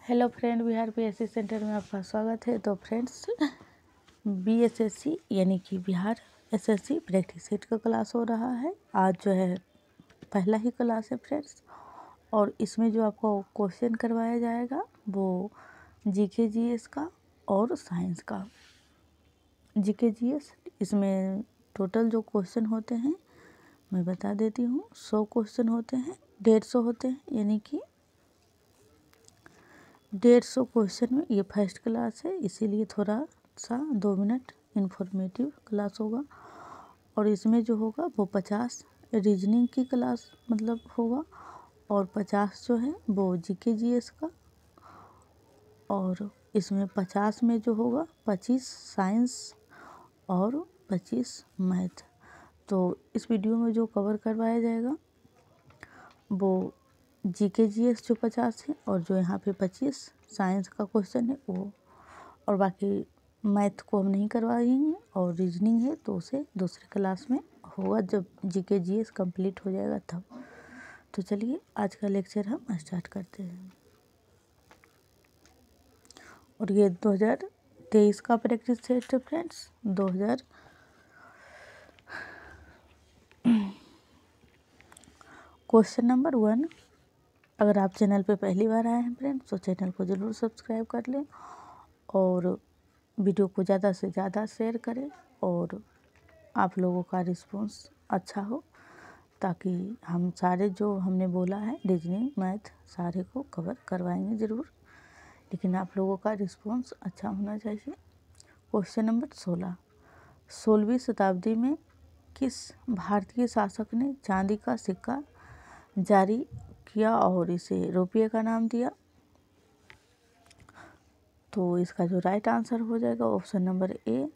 Hello friend, Bihar PSC centre में आपका स्वागत है। तो फ्रेंड्स, बीएसएससी यानी कि बिहार एसएससी प्रैक्टिस सेट का क्लास हो रहा है। आज जो है पहला ही क्लास है फ्रेंड्स, और इसमें जो आपको क्वेश्चन करवाया जाएगा वो जीके जीएस का और साइंस का। जीके जीएस, इसमें टोटल जो क्वेश्चन होते हैं मैं बता देती हूँ। 100 क्वेश्चन होते हैं, 150 होते हैं, यानी कि 150 क्वेश्चन में ये फर्स्ट क्लास है, इसीलिए थोड़ा सा 2 मिनट इन्फॉर्मेटिव क्लास होगा। और इसमें जो होगा वो 50 रीजनिंग की क्लास मतलब होगा, और 50 जो है वो जीके जीएस का, और इसमें 50 में जो होगा 25 साइंस और 25 मैथ। तो इस वीडियो में जो कवर करवाया जाएगा वो जीके जीएस जो 50 है, और जो यहाँ पे 25 साइंस का क्वेश्चन है वो, और बाकी मैथ को हम नहीं करवाएंगे, और रीजनिंग है तो उसे दूसरे क्लास में होगा जब जीके जीएस कंप्लीट हो जाएगा तब। तो चलिए आज का लेक्चर हम स्टार्ट करते हैं। और ये 2023 का प्रैक्टिस सेट है फ्रेंड्स। Question number 1। अगर आप चैनल पे पहली बार आए हैं फ्रेंड्स तो चैनल को ज़रूर सब्सक्राइब कर लें, और वीडियो को ज़्यादा से ज़्यादा शेयर करें, और आप लोगों का रिस्पॉन्स अच्छा हो, ताकि हम सारे जो हमने बोला है रीजनिंग मैथ सारे को कवर करवाएंगे ज़रूर, लेकिन आप लोगों का रिस्पॉन्स अच्छा होना चाहिए। Question number 16। 16वीं शताब्दी में किस भारतीय शासक ने चांदी का सिक्का जारी किया और इसे रुपये का नाम दिया? तो इसका जो राइट आंसर हो जाएगा option number A,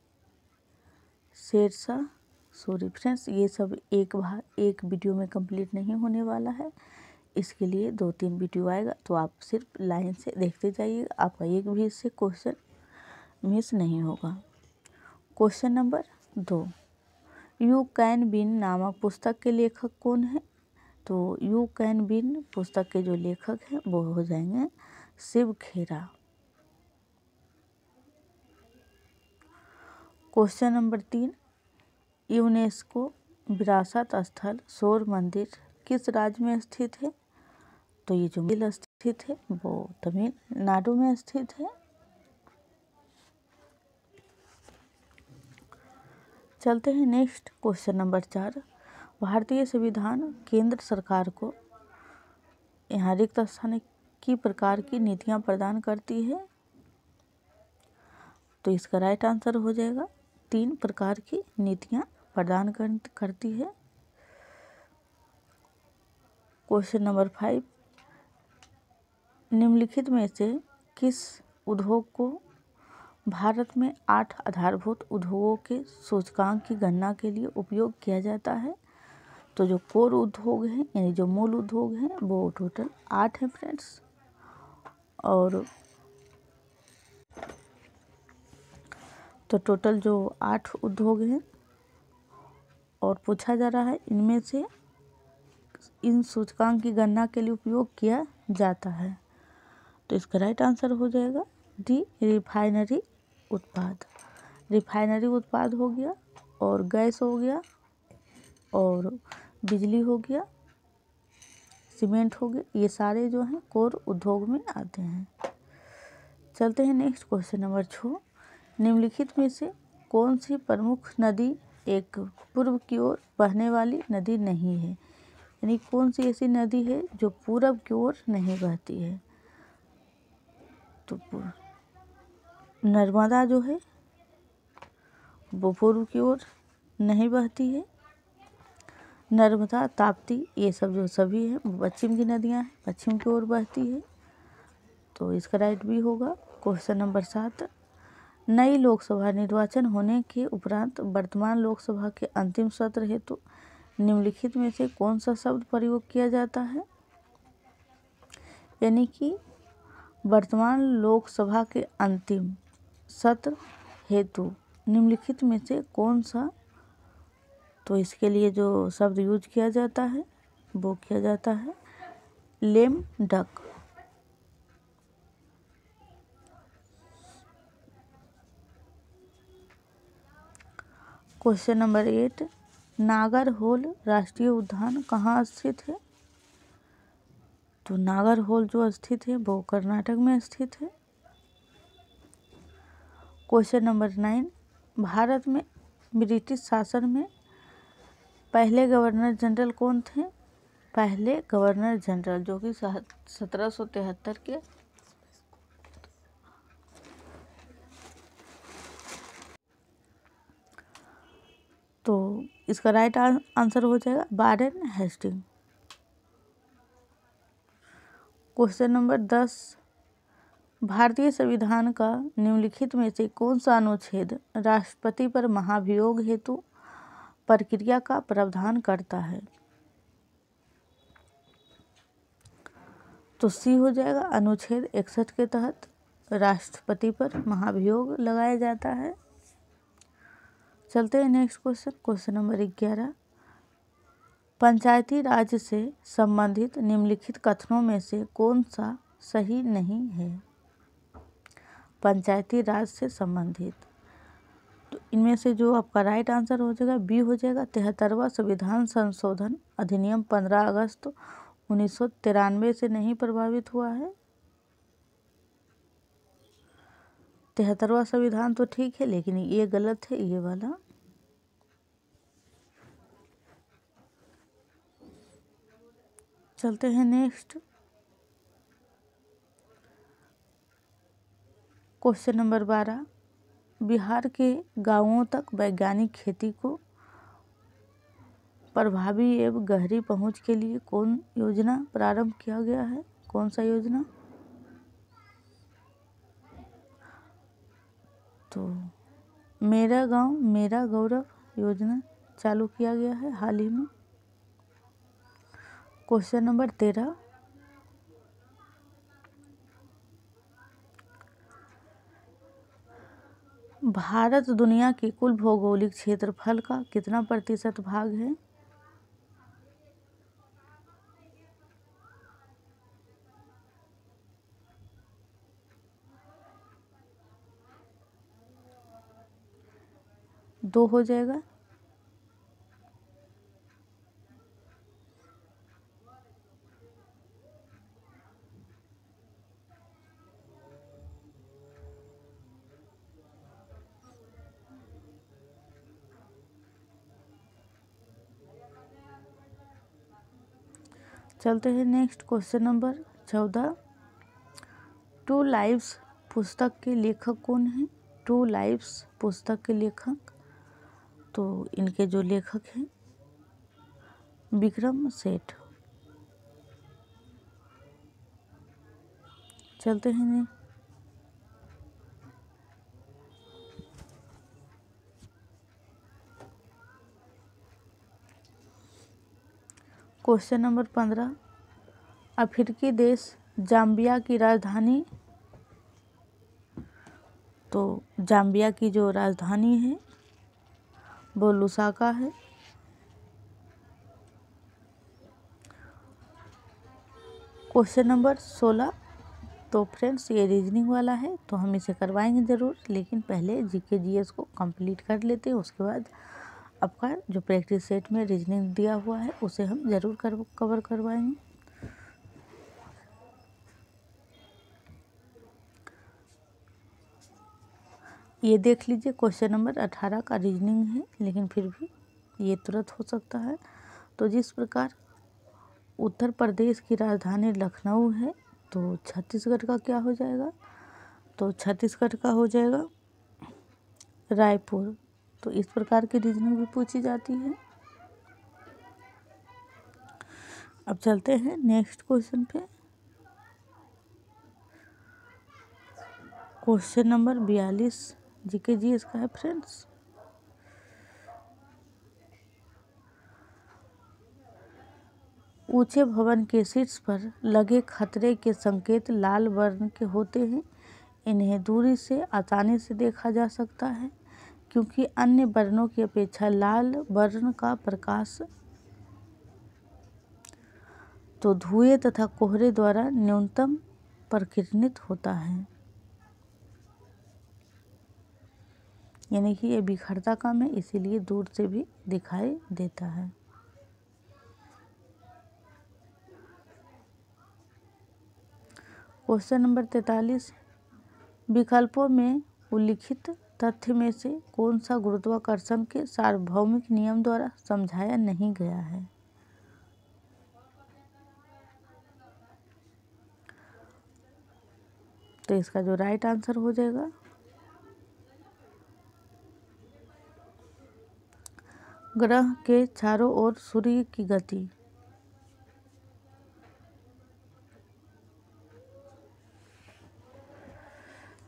Shershah. Sorry friends, ये सब एक वीडियो में कंप्लीट नहीं होने वाला है, इसके लिए 2-3 वीडियो आएगा, तो आप सिर्फ लाइन से देखते जाइएगा, आपका एक भी इससे क्वेश्चन मिस नहीं होगा। Question number 2। You can win नामक पुस्तक के लेखक कौन है? तो यू कैन विन पुस्तक के जो लेखक हैं वो हो जाएंगे Shiv Khera. Question number 3। UNESCO विरासत स्थल शोर मंदिर किस राज्य में स्थित है? तो ये जो मिल स्थित है वो तमिलनाडु में स्थित है। चलते हैं नेक्स्ट क्वेश्चन नंबर 4। भारतीय संविधान केंद्र सरकार को यहाँ रिक्त स्थान की प्रकार की नीतियाँ प्रदान करती है? तो इसका राइट आंसर हो जाएगा 3 प्रकार की नीतियाँ प्रदान करती है। Question number 5। निम्नलिखित में से किस उद्योग को भारत में 8 आधारभूत उद्योगों के सूचकांक की गणना के लिए उपयोग किया जाता है? तो जो कोर उद्योग हैं यानी जो मूल उद्योग हैं वो टोटल 8 हैं फ्रेंड्स, और तो टोटल जो 8 उद्योग हैं, और पूछा जा रहा है इनमें से इन सूचकांक की गणना के लिए उपयोग किया जाता है। तो इसका राइट आंसर हो जाएगा डी, रिफाइनरी उत्पाद। रिफाइनरी उत्पाद हो गया, और गैस हो गया, और बिजली हो गया, सीमेंट हो गया, ये सारे जो हैं कोर उद्योग में आते हैं। चलते हैं नेक्स्ट क्वेश्चन नंबर 6। निम्नलिखित में से कौन सी प्रमुख नदी एक पूर्व की ओर बहने वाली नदी नहीं है? यानी कौन सी ऐसी नदी है जो पूरब की ओर नहीं बहती है? तो नर्मदा जो है वो पूर्व की ओर नहीं बहती है। नर्मदा, ताप्ती, ये सब जो सभी हैं वो पश्चिम की नदियां हैं, पश्चिम की ओर बहती है। तो इसका राइट भी होगा। Question number 7। नई लोकसभा निर्वाचन होने के उपरांत वर्तमान लोकसभा के अंतिम सत्र हेतु निम्नलिखित में से कौन सा शब्द प्रयोग किया जाता है? यानी कि वर्तमान लोकसभा के अंतिम सत्र हेतु निम्नलिखित में से कौन सा, तो इसके लिए जो शब्द यूज किया जाता है वो किया जाता है lame duck. Question number 8, Nagarhole राष्ट्रीय उद्यान कहाँ स्थित है? तो नागरहोल जो स्थित है वो कर्नाटक में स्थित है। क्वेश्चन नंबर 9, भारत में ब्रिटिश शासन में पहले गवर्नर जनरल कौन थे? पहले गवर्नर जनरल जो कि 1773 के तो इसका राइट आंसर हो जाएगा वारेन हेस्टिंग। क्वेश्चन नंबर 10, भारतीय संविधान का निम्नलिखित में से कौन सा अनुच्छेद राष्ट्रपति पर महाभियोग हेतु प्रक्रिया का प्रावधान करता है? तो सी हो जाएगा, अनुच्छेद 61 के तहत राष्ट्रपति पर महाभियोग लगाया जाता है। चलते हैं नेक्स्ट क्वेश्चन, क्वेश्चन नंबर 11, पंचायती राज से संबंधित निम्नलिखित कथनों में से कौन सा सही नहीं है? पंचायती राज से संबंधित, तो इनमें से जो आपका राइट आंसर हो जाएगा बी हो जाएगा, 73वां संविधान संशोधन अधिनियम 15 अगस्त 1993 से नहीं प्रभावित हुआ है। 73वां संविधान तो ठीक है, लेकिन ये गलत है, ये वाला। चलते हैं नेक्स्ट, क्वेश्चन नंबर 12, बिहार के गांवों तक वैज्ञानिक खेती को प्रभावी एवं गहरी पहुंच के लिए कौन योजना प्रारंभ किया गया है? कौन सा योजना? तो मेरा गांव मेरा गौरव योजना चालू किया गया है हाल ही में। क्वेश्चन नंबर 13, भारत दुनिया के कुल भौगोलिक क्षेत्रफल का कितना प्रतिशत भाग है? दो हो जाएगा। चलते हैं next, question number 14, two lives पुस्तक के लेखक कौन हैं? टू लाइव्स पुस्तक के लेखक, तो इनके जो लेखक हैं विक्रम सेठ। चलते हैं क्वेश्चन नंबर 15, अफ्रीकी देश जाम्बिया की राजधानी, तो जाम्बिया की जो राजधानी है वो लुसाका है। क्वेश्चन नंबर 16, तो फ्रेंड्स ये रीजनिंग वाला है, तो हम इसे करवाएंगे ज़रूर, लेकिन पहले जीके जीएस को कंप्लीट कर लेते हैं, उसके बाद आपका जो प्रैक्टिस सेट में रीजनिंग दिया हुआ है उसे हम ज़रूर कवर करवाएंगे। ये देख लीजिए, क्वेश्चन नंबर 18 का रीजनिंग है, लेकिन फिर भी ये तुरंत हो सकता है। तो जिस प्रकार उत्तर प्रदेश की राजधानी लखनऊ है, तो छत्तीसगढ़ का क्या हो जाएगा? तो छत्तीसगढ़ का हो जाएगा रायपुर। तो इस प्रकार की रीजनिंग भी पूछी जाती है। अब चलते हैं नेक्स्ट क्वेश्चन पे, क्वेश्चन नंबर 42 जीके जीएस का है फ्रेंड्स। ऊंचे भवन के शीर्ष पर लगे खतरे के संकेत लाल वर्ण के होते हैं। इन्हें दूरी से आसानी से देखा जा सकता है, क्योंकि अन्य वर्णों की अपेक्षा लाल वर्ण का प्रकाश तो धुएं तथा कोहरे द्वारा न्यूनतम प्रकीर्णित होता है। यानी कि ये बिखरता कम है, इसीलिए दूर से भी दिखाई देता है। क्वेश्चन नंबर 43, विकल्पों में उल्लिखित तथ्य में से कौन सा गुरुत्वाकर्षण के सार्वभौमिक नियम द्वारा समझाया नहीं गया है? तो इसका जो राइट आंसर हो जाएगा ग्रह के चारों ओर सूर्य की गति।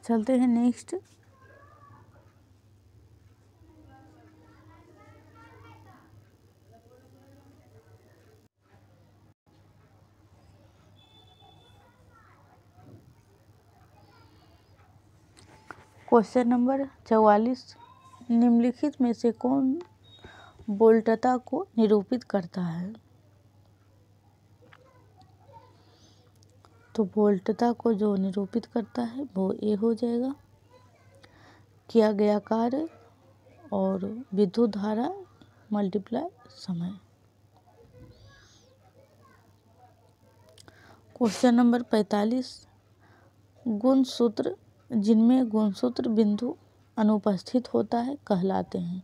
चलते हैं नेक्स्ट। क्वेश्चन नंबर 44, निम्नलिखित में से कौन वोल्टता को निरूपित करता है? तो वोल्टता को जो निरूपित करता है वो ए हो जाएगा, किया गया कार्य और विद्युत धारा मल्टीप्लाई समय। क्वेश्चन नंबर 45, गुणसूत्र जिनमें गुणसूत्र बिंदु अनुपस्थित होता है कहलाते हैं।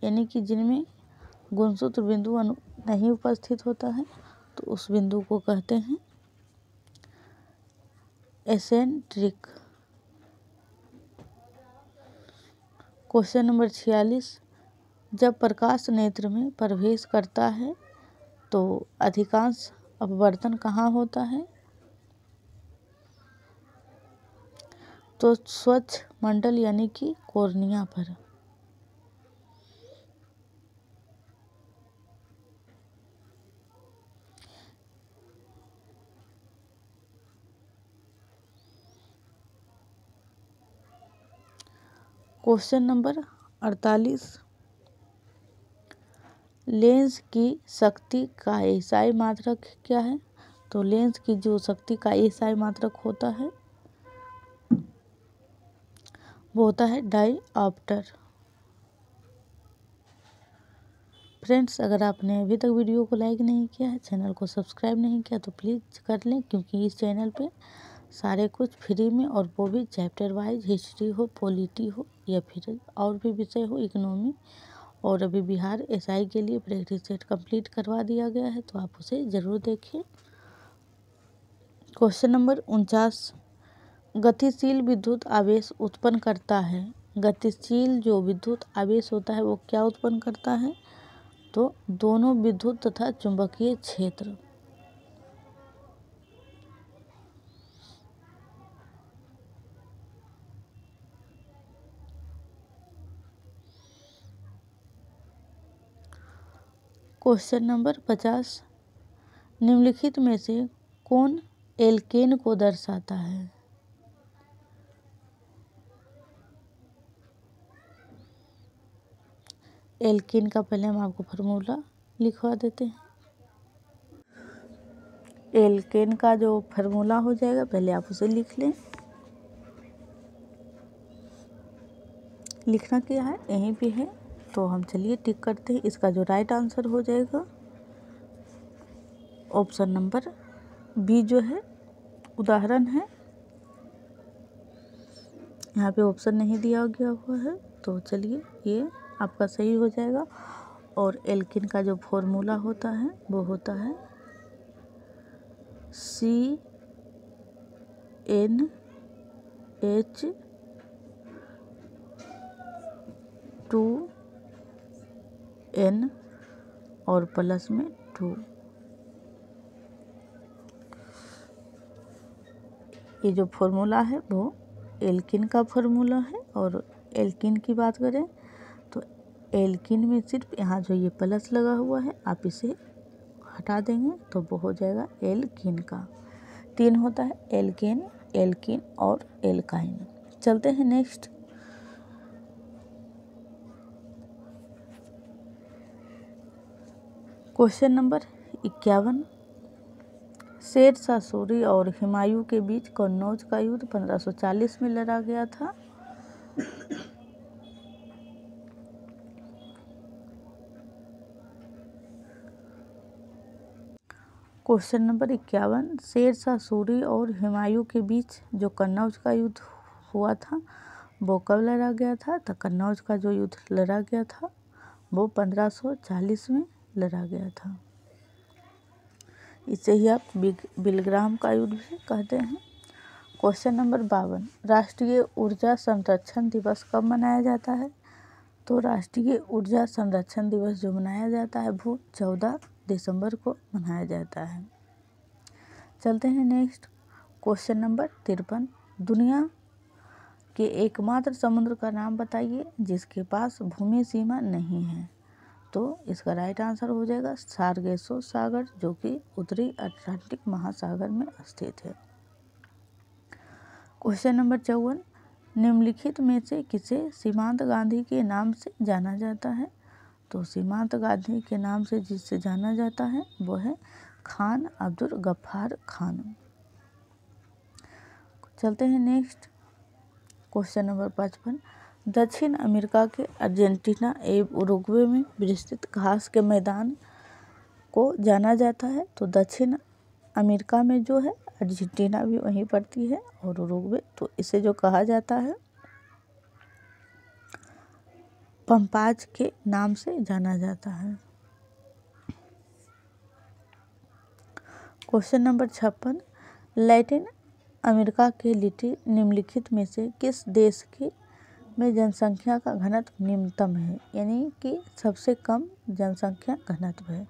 यानी कि जिनमें गुणसूत्र बिंदु नहीं उपस्थित होता है तो उस बिंदु को कहते हैं एसेंट्रिक। क्वेश्चन नंबर 46, जब प्रकाश नेत्र में प्रवेश करता है तो अधिकांश अपवर्तन कहाँ होता है? तो स्वच्छ मंडल यानी कि कॉर्निया पर। क्वेश्चन नंबर 48, लेंस की शक्ति का एसआई मात्रक क्या है? तो लेंस की जो शक्ति का एसआई मात्रक होता है वो होता है डायऑप्टर। फ्रेंड्स, अगर आपने अभी तक वीडियो को लाइक नहीं किया है, चैनल को सब्सक्राइब नहीं किया तो प्लीज़ कर लें, क्योंकि इस चैनल पे सारे कुछ फ्री में, और वो भी चैप्टर वाइज, हिस्ट्री हो, पॉलिटी हो या फिर और भी विषय हो, इकोनॉमी। और अभी बिहार एसआई के लिए प्रैक्टिस सेट कंप्लीट करवा दिया गया है, तो आप उसे ज़रूर देखिए। क्वेश्चन नंबर 49, गतिशील विद्युत आवेश उत्पन्न करता है। गतिशील जो विद्युत आवेश होता है वो क्या उत्पन्न करता है? तो दोनों विद्युत तथा चुंबकीय क्षेत्र। क्वेश्चन नंबर 50, निम्नलिखित में से कौन एल्केन को दर्शाता है? एल्केन का पहले हम आपको फार्मूला लिखवा देते हैं। एल्केन का जो फार्मूला हो जाएगा पहले आप उसे लिख लें। लिखना क्या है यहीं पे है, तो हम चलिए टिक करते हैं। इसका जो राइट आंसर हो जाएगा ऑप्शन नंबर बी जो है उदाहरण है। यहाँ पे ऑप्शन नहीं दिया गया हुआ है, तो चलिए ये आपका सही हो जाएगा। और एल्केन का जो फॉर्मूला होता है वो होता है CnH2n और प्लस में 2। ये जो फॉर्मूला है वो एल्किन का फॉर्मूला है। और एल्किन की बात करें तो एल्किन में सिर्फ यहाँ जो ये प्लस लगा हुआ है आप इसे हटा देंगे तो वो हो जाएगा एल्किन का। 3 होता है एल्केन, एल्किन और एल्काइन। चलते हैं next. Question number 51, Sher Shah Suri और हुमायूं के बीच कन्नौज का युद्ध 1540 में लड़ा गया था। क्वेश्चन नंबर 51, शेर शाह सूरी और हुमायूं के बीच जो कन्नौज का युद्ध हुआ था वो कब लड़ा गया था? तो कन्नौज का जो युद्ध लड़ा गया था वो 1540 में लड़ा गया था। इसे ही आप बिलग्राम का युद्ध भी कहते हैं। क्वेश्चन नंबर 52, राष्ट्रीय ऊर्जा संरक्षण दिवस कब मनाया जाता है? तो राष्ट्रीय ऊर्जा संरक्षण दिवस जो मनाया जाता है वो 14 दिसंबर को मनाया जाता है। चलते हैं नेक्स्ट। क्वेश्चन नंबर 53, दुनिया के एकमात्र समुद्र का नाम बताइए जिसके पास भूमि सीमा नहीं है। तो इसका राइट आंसर हो जाएगा सार्गेसो सागर, जो कि उत्तरी अटलांटिक महासागर में स्थित है। क्वेश्चन नंबर 54, निम्नलिखित में से किसे सीमांत गांधी के नाम से जाना जाता है? तो सीमांत गांधी के नाम से जिससे जाना जाता है वो है खान अब्दुल गफ्फार खान। चलते हैं नेक्स्ट। क्वेश्चन नंबर 55, दक्षिण अमेरिका के अर्जेंटीना एवं उरुग्वे में विस्तृत घास के मैदान को जाना जाता है। तो दक्षिण अमेरिका में जो है अर्जेंटीना भी वहीं पड़ती है और उरुग्वे, तो इसे जो कहा जाता है पंपाज के नाम से जाना जाता है। क्वेश्चन नंबर 56, लैटिन अमेरिका के निम्नलिखित में से किस देश के में जनसंख्या का घनत्व निम्नतम है, यानी कि सबसे कम जनसंख्या घनत्व है?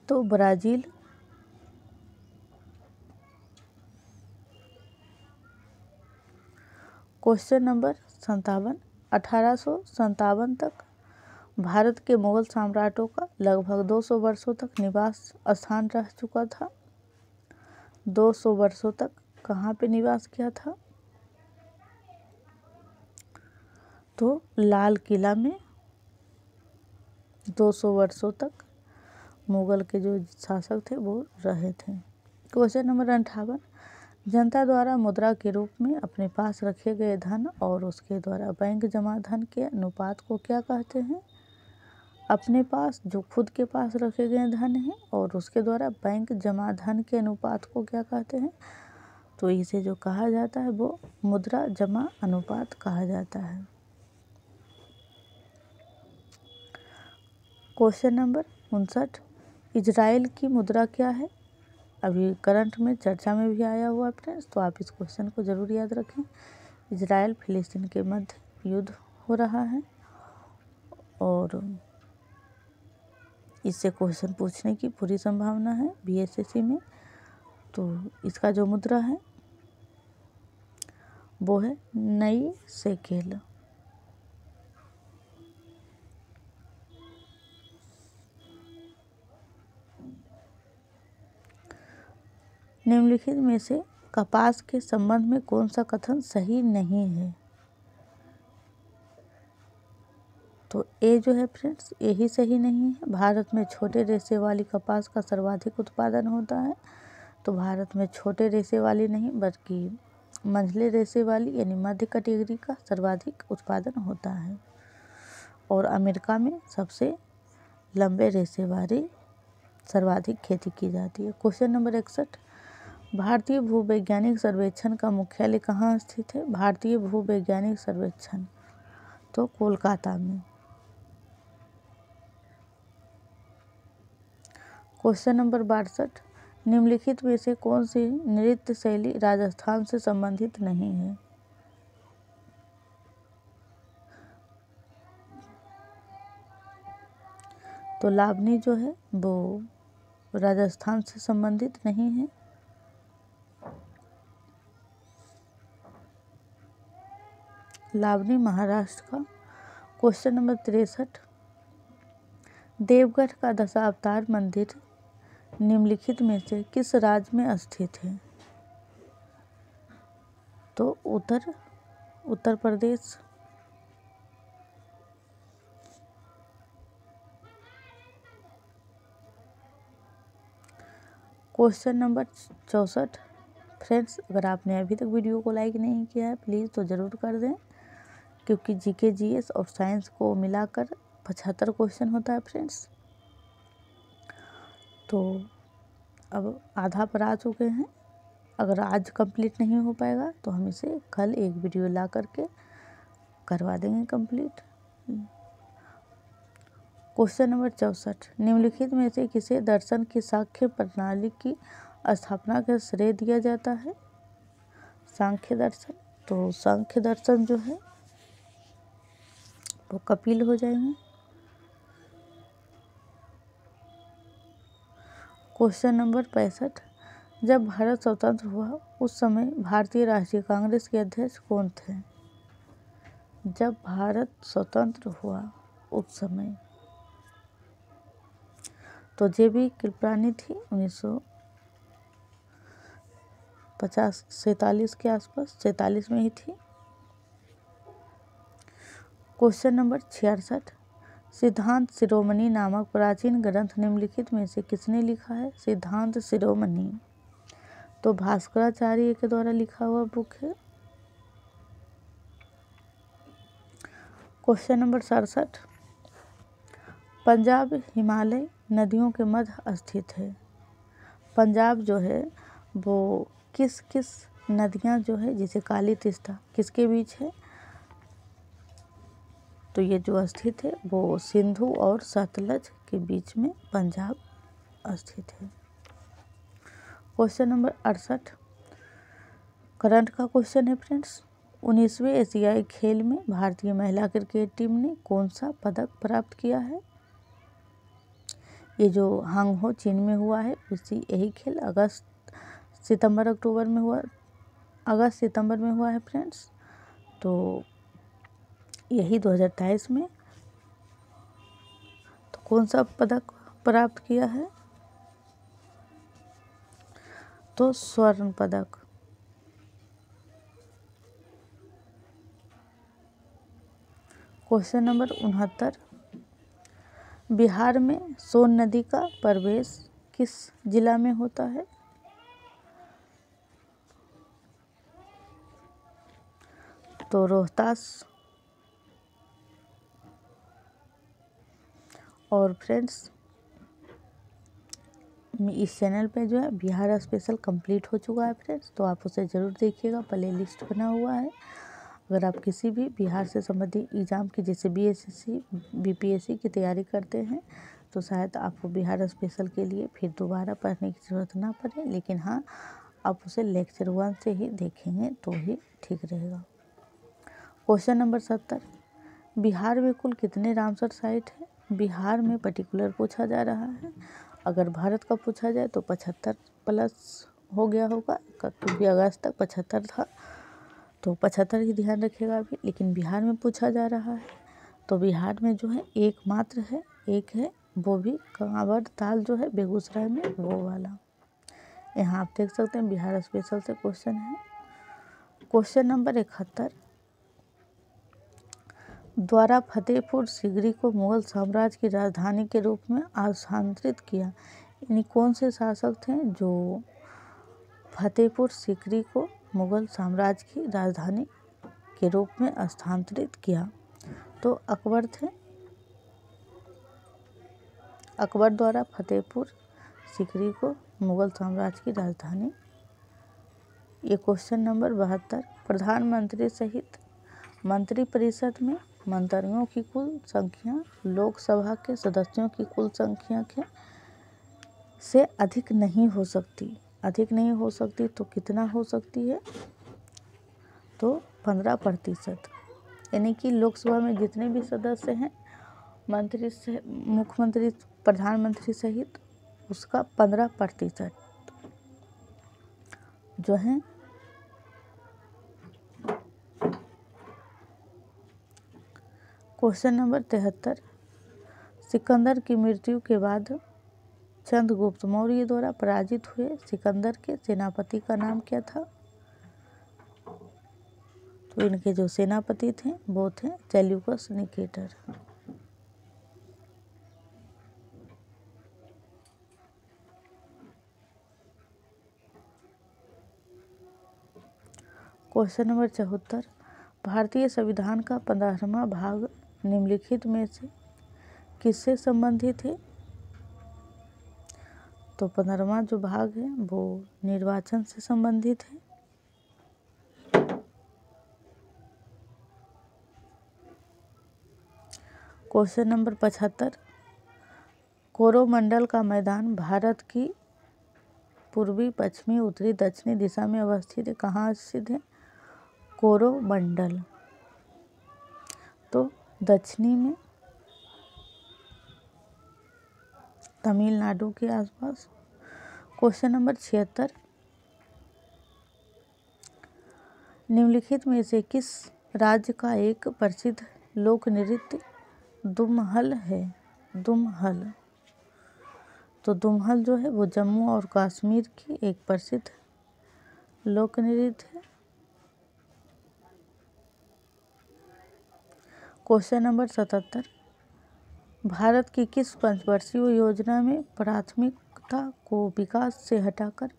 तो ब्राज़ील। क्वेश्चन नंबर 57, 1857 तक भारत के मुगल सम्राटों का लगभग 200 वर्षों तक निवास स्थान रह चुका था। 200 वर्षों तक कहाँ पे निवास किया था? तो लाल किला में 200 वर्षों तक मुगल के जो शासक थे वो रहे थे। क्वेश्चन नंबर 58, जनता द्वारा मुद्रा के रूप में अपने पास रखे गए धन और उसके द्वारा बैंक जमा धन के अनुपात को क्या कहते हैं? अपने पास जो खुद के पास रखे गए धन है और उसके द्वारा बैंक जमा धन के अनुपात को क्या कहते हैं? तो इसे जो कहा जाता है वो मुद्रा जमा अनुपात कहा जाता है। क्वेश्चन नंबर 59, इजराइल की मुद्रा क्या है? अभी करंट में चर्चा में भी आया हुआ फ्रेंड्स, तो आप इस क्वेश्चन को ज़रूर याद रखें। इजराइल फिलिस्तीन के मध्य युद्ध हो रहा है और इससे क्वेश्चन पूछने की पूरी संभावना है बीएसएससी में। तो इसका जो मुद्रा है वो है नई शेकेल। निम्नलिखित में से कपास के संबंध में कौन सा कथन सही नहीं है? तो ए जो है फ्रेंड्स यही सही नहीं है। भारत में छोटे रेशे वाली कपास का सर्वाधिक उत्पादन होता है। तो भारत में छोटे रेशे वाली नहीं बल्कि मंझले रेशे वाली यानी मध्य कैटेगरी का सर्वाधिक उत्पादन होता है और अमेरिका में सबसे लंबे रेशे वाली सर्वाधिक खेती की जाती है। क्वेश्चन नंबर 61, भारतीय भूवैज्ञानिक सर्वेक्षण का मुख्यालय कहाँ स्थित है? भारतीय भूवैज्ञानिक सर्वेक्षण तो कोलकाता में। क्वेश्चन नंबर 62, निम्नलिखित में से कौन सी नृत्य शैली राजस्थान से संबंधित नहीं है? तो लावनी जो है वो राजस्थान से संबंधित नहीं है। लावनी महाराष्ट्र का। क्वेश्चन नंबर 63, देवगढ़ का दशावतार मंदिर निम्नलिखित में से किस राज्य में स्थित है? तो Uttar Pradesh. Question number 64, friends अगर आपने अभी तक वीडियो को लाइक नहीं किया है प्लीज़ तो ज़रूर कर दें, क्योंकि जीके जीएस और साइंस को मिलाकर 75 क्वेश्चन होता है फ्रेंड्स। तो अब आधा पर आ चुके हैं। अगर आज कंप्लीट नहीं हो पाएगा तो हम इसे कल एक वीडियो ला करके करवा देंगे कंप्लीट। क्वेश्चन नंबर 64, निम्नलिखित में से किसे दर्शन की सांख्य प्रणाली की स्थापना का श्रेय दिया जाता है? सांख्य दर्शन। तो सांख्य दर्शन जो है वो कपिल हो जाएंगे। क्वेश्चन नंबर 65, जब भारत स्वतंत्र हुआ उस समय भारतीय राष्ट्रीय कांग्रेस के अध्यक्ष कौन थे? जब भारत स्वतंत्र हुआ उस समय तो JB कृपलानी थी 1947 के आसपास, 47 में ही थी। क्वेश्चन नंबर 66, सिद्धांत शिरोमणि नामक प्राचीन ग्रंथ निम्नलिखित में से किसने लिखा है? सिद्धांत शिरोमणि तो भास्कराचार्य के द्वारा लिखा हुआ बुक है। क्वेश्चन नंबर 67, पंजाब हिमालय नदियों के मध्य स्थित है। पंजाब जो है वो किस किस नदियाँ जो है जैसे काली तीस्ता किसके बीच है? तो ये जो स्थित है वो सिंधु और सतलज के बीच में पंजाब स्थित है। क्वेश्चन नंबर 68, करंट का क्वेश्चन है फ्रेंड्स। 19वें एशियाई खेल में भारतीय महिला क्रिकेट टीम ने कौन सा पदक प्राप्त किया है? ये जो हांगहो चीन में हुआ है उसी यही खेल सितंबर में हुआ है फ्रेंड्स। तो यही 2023 में। तो कौन सा पदक प्राप्त किया है? तो स्वर्ण पदक। क्वेश्चन नंबर 69, बिहार में सोन नदी का प्रवेश किस जिला में होता है? तो रोहतास। और फ्रेंड्स इस चैनल पे जो है बिहार स्पेशल कंप्लीट हो चुका है फ्रेंड्स, तो आप उसे ज़रूर देखिएगा, प्ले लिस्ट बना हुआ है। अगर आप किसी भी बिहार से संबंधित एग्ज़ाम की जैसे BSSC BPSC की तैयारी करते हैं तो शायद आपको बिहार स्पेशल के लिए फिर दोबारा पढ़ने की ज़रूरत ना पड़े, लेकिन हाँ आप उसे लेक्चर 1 से ही देखेंगे तो ही ठीक रहेगा। क्वेश्चन नंबर 70, बिहार में कुल कितने रामसर साइट है? बिहार में पर्टिकुलर पूछा जा रहा है। अगर भारत का पूछा जाए तो 75 प्लस हो गया होगा, क्योंकि अगस्त तक 75 था तो 75 ही ध्यान रखिएगा अभी। लेकिन बिहार में पूछा जा रहा है तो बिहार में जो है एकमात्र है, एक है, वो भी कांवड़ ताल जो है बेगूसराय में वो वाला। यहाँ आप देख सकते हैं बिहार स्पेशल से क्वेश्चन है। क्वेश्चन नंबर 71, द्वारा फतेहपुर सीकरी को मुगल साम्राज्य की राजधानी के रूप में स्थानांतरित किया। यानी कौन से शासक थे जो फतेहपुर सीकरी को मुगल साम्राज्य की राजधानी के रूप में स्थानांतरित किया? तो अकबर थे। अकबर द्वारा फतेहपुर सीकरी को मुगल साम्राज्य की राजधानी। ये क्वेश्चन नंबर 72, प्रधानमंत्री सहित मंत्रिपरिषद में मंत्रियों की कुल संख्या लोकसभा के सदस्यों की कुल संख्या के से अधिक नहीं हो सकती। अधिक नहीं हो सकती तो कितना हो सकती है? तो 15%। यानी कि लोकसभा में जितने भी सदस्य हैं मंत्री से मुख्यमंत्री प्रधानमंत्री सहित उसका 15% जो है। क्वेश्चन नंबर 73, सिकंदर की मृत्यु के बाद चंद्रगुप्त मौर्य द्वारा पराजित हुए सिकंदर के सेनापति का नाम क्या था? तो इनके जो सेनापति थे वो थे सेल्यूकस निकेटर। क्वेश्चन नंबर 74, भारतीय संविधान का 15वां भाग निम्नलिखित में से किससे संबंधित है? तो 15वां जो भाग है वो निर्वाचन से संबंधित है। क्वेश्चन नंबर 75, कोरोमंडल का मैदान भारत की पूर्वी, पश्चिमी, उत्तरी, दक्षिणी दिशा में अवस्थित है। कहाँ स्थित है कोरोमंडल? तो दक्षिणी में, तमिलनाडु के आसपास। क्वेश्चन नंबर 76, निम्नलिखित में से किस राज्य का एक प्रसिद्ध लोक नृत्य दुमहल है? दुमहल। तो दुमहल जो है वो जम्मू और कश्मीर की एक प्रसिद्ध लोक नृत्य है। क्वेश्चन नंबर 77, भारत की किस पंचवर्षीय योजना में प्राथमिकता को विकास से हटाकर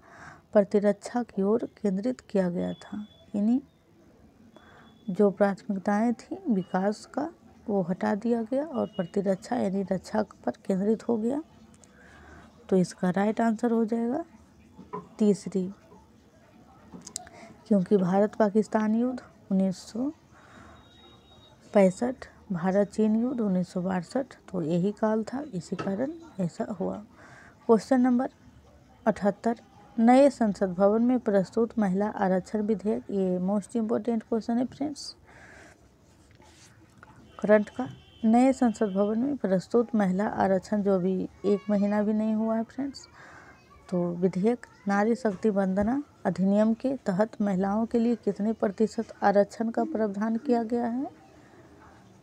प्रतिरक्षा की ओर केंद्रित किया गया था? यानी जो प्राथमिकताएं थी विकास का वो हटा दिया गया और प्रतिरक्षा यानी रक्षा पर केंद्रित हो गया। तो इसका राइट आंसर हो जाएगा तीसरी, क्योंकि भारत पाकिस्तान युद्ध 1965, भारत चीन युद्ध 1962, तो यही काल था, इसी कारण ऐसा हुआ। क्वेश्चन नंबर 78, नए संसद भवन में प्रस्तुत महिला आरक्षण विधेयक, ये मोस्ट इम्पोर्टेंट क्वेश्चन है फ्रेंड्स करंट का। नए संसद भवन में प्रस्तुत महिला आरक्षण जो अभी 1 महीना भी नहीं हुआ है फ्रेंड्स, तो विधेयक नारी शक्ति वंदना अधिनियम के तहत महिलाओं के लिए कितने प्रतिशत आरक्षण का प्रावधान किया गया है?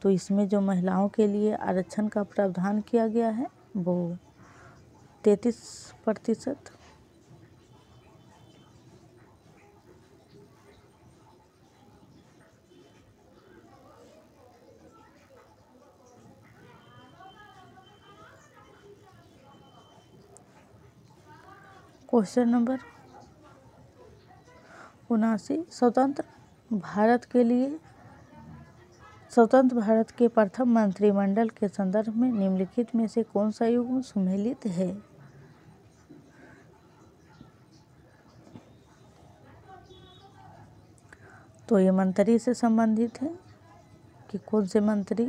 तो इसमें जो महिलाओं के लिए आरक्षण का प्रावधान किया गया है वो 33%। क्वेश्चन नंबर 79, स्वतंत्र भारत के प्रथम मंत्रिमंडल के संदर्भ में निम्नलिखित में से कौन सा युग्म सुमेलित है? तो ये मंत्री से संबंधित है कि कौन से मंत्री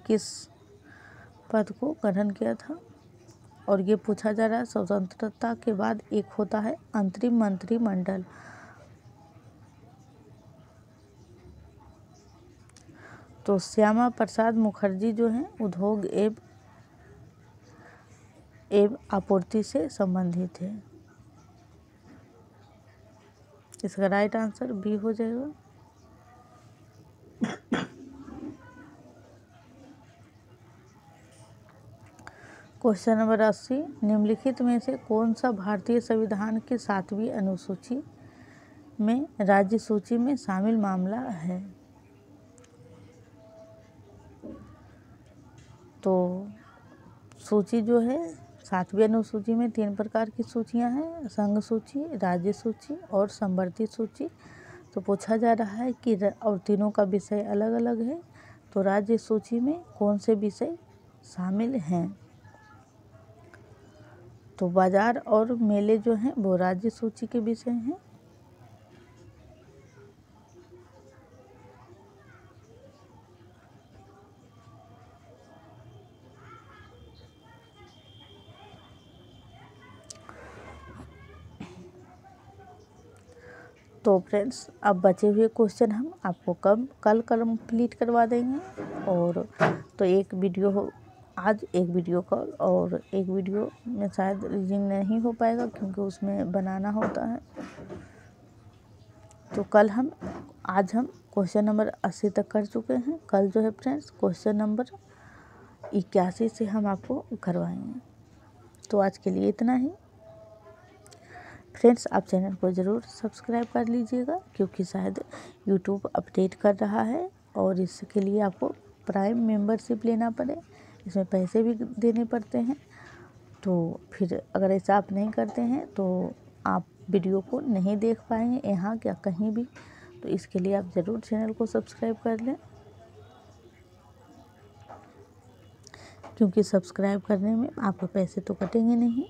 किस पद को गठन किया था। और ये पूछा जा रहा है स्वतंत्रता के बाद एक होता है अंतरिम मंत्रिमंडल। तो श्यामा प्रसाद मुखर्जी जो हैं उद्योग एवं आपूर्ति से संबंधित है। इसका राइट आंसर बी हो जाएगा। क्वेश्चन नंबर 80, निम्नलिखित में से कौन सा भारतीय संविधान की 7वीं अनुसूची में राज्य सूची में शामिल मामला है? तो सूची जो है 7वीं अनुसूची में 3 प्रकार की सूचियां हैं, संघ सूची, राज्य सूची और संवर्ती सूची। तो पूछा जा रहा है कि और तीनों का विषय अलग अलग है, तो राज्य सूची में कौन से विषय शामिल हैं? तो बाजार और मेले जो हैं वो राज्य सूची के विषय हैं। तो फ्रेंड्स अब बचे हुए क्वेश्चन हम आपको कल कंप्लीट करवा देंगे। और तो एक वीडियो हो आज, एक वीडियो कॉल, और एक वीडियो में शायद रीडिंग नहीं हो पाएगा क्योंकि उसमें बनाना होता है। तो आज हम क्वेश्चन नंबर 80 तक कर चुके हैं। कल जो है फ्रेंड्स क्वेश्चन नंबर 81 से हम आपको करवाएंगे। तो आज के लिए इतना ही फ्रेंड्स। आप चैनल को ज़रूर सब्सक्राइब कर लीजिएगा क्योंकि शायद यूट्यूब अपडेट कर रहा है और इसके लिए आपको प्राइम मेंबरशिप लेना पड़े, इसमें पैसे भी देने पड़ते हैं। तो फिर अगर ऐसा आप नहीं करते हैं तो आप वीडियो को नहीं देख पाएंगे यहाँ क्या कहीं भी। तो इसके लिए आप ज़रूर चैनल को सब्सक्राइब कर लें क्योंकि सब्सक्राइब करने में आपके पैसे तो कटेंगे नहीं।